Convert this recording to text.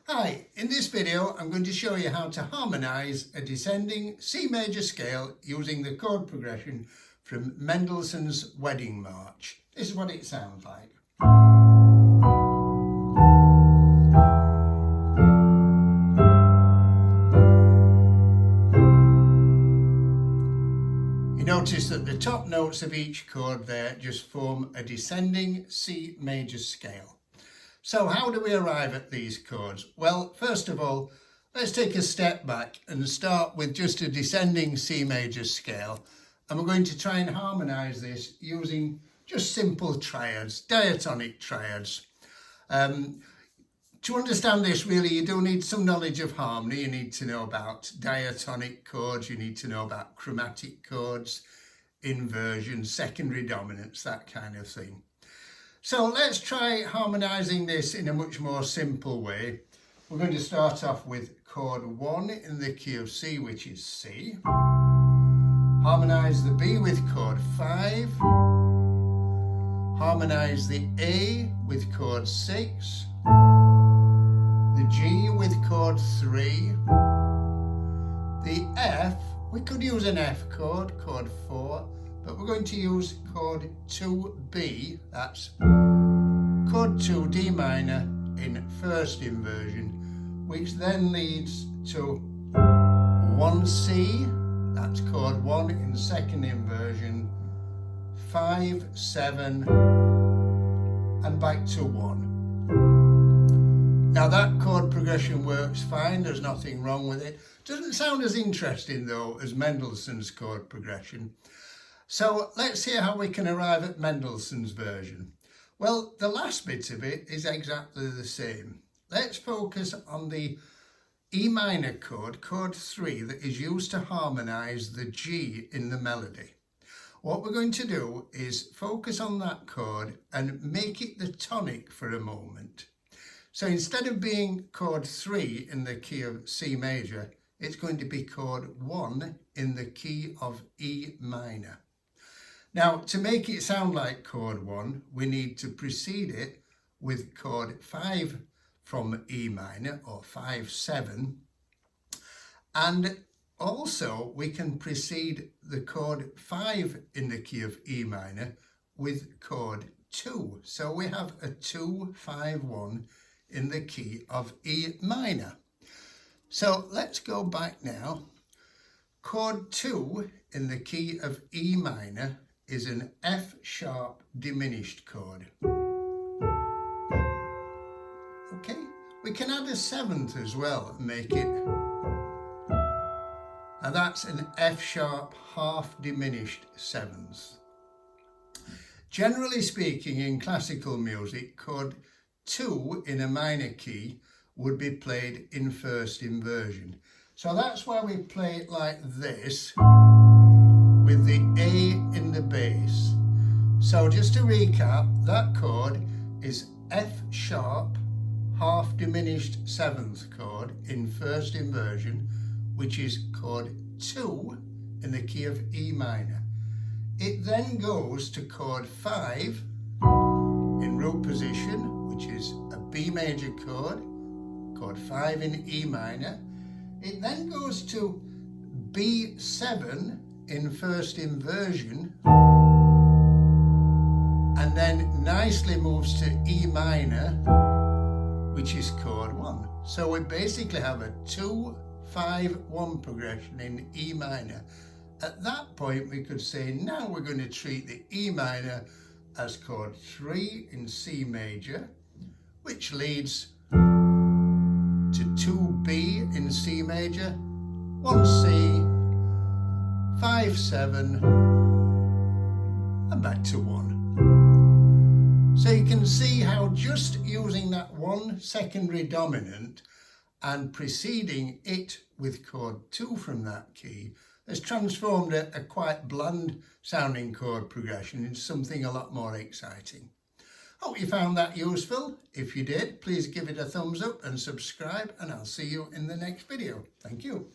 Hi, in this video I'm going to show you how to harmonise a descending C major scale using the chord progression from Mendelssohn's Wedding March. This is what it sounds like. You notice that the top notes of each chord there just form a descending C major scale. So how do we arrive at these chords? Well, first of all, let's take a step back and start with just a descending C major scale. And we're going to try and harmonise this using just simple triads, diatonic triads. To understand this, really, you do need some knowledge of harmony. You need to know about diatonic chords, you need to know about chromatic chords, inversion, secondary dominance, that kind of thing. So let's try harmonising this in a much more simple way. We're going to start off with chord 1 in the key of C, which is C. Harmonise the B with chord 5. Harmonise the A with chord 6. The G with chord 3. The F, we could use an F chord, chord 4. But we're going to use chord 2B, that's chord 2 D minor in first inversion, which then leads to 1C, that's chord 1 in second inversion, 5, 7, and back to 1. Now that chord progression works fine, there's nothing wrong with it. Doesn't sound as interesting though as Mendelssohn's chord progression. So let's hear how we can arrive at Mendelssohn's version. Well, the last bit of it is exactly the same. Let's focus on the E minor chord, chord 3, that is used to harmonise the G in the melody. What we're going to do is focus on that chord and make it the tonic for a moment. So instead of being chord 3 in the key of C major, it's going to be chord 1 in the key of E minor. Now, to make it sound like chord 1, we need to precede it with chord 5 from E minor, or 5-7. And also, we can precede the chord 5 in the key of E minor with chord 2. So we have a 2-5-1 in the key of E minor. So let's go back now. Chord 2 in the key of E minor is an F sharp diminished chord. Okay, we can add a 7th as well and make it, and that's an F sharp half diminished 7th. Generally speaking, in classical music, chord 2 in a minor key would be played in first inversion. So that's why we play it like this, with the A in the bass. So just to recap, that chord is F sharp half diminished 7th chord in first inversion, which is chord 2 in the key of E minor. It then goes to chord 5 in root position, which is a B major chord, chord 5 in E minor. It then goes to B7 in first inversion, and then nicely moves to E minor, which is chord 1. So we basically have a 2-5-1 progression in E minor. At that point we could say now we're going to treat the E minor as chord 3 in C major, which leads to 2B in C major, 1C, 5-7, and back to 1. So you can see how just using that one secondary dominant and preceding it with chord 2 from that key has transformed a quite bland sounding chord progression into something a lot more exciting. Hope you found that useful. If you did, please give it a thumbs up and subscribe, and I'll see you in the next video. Thank you.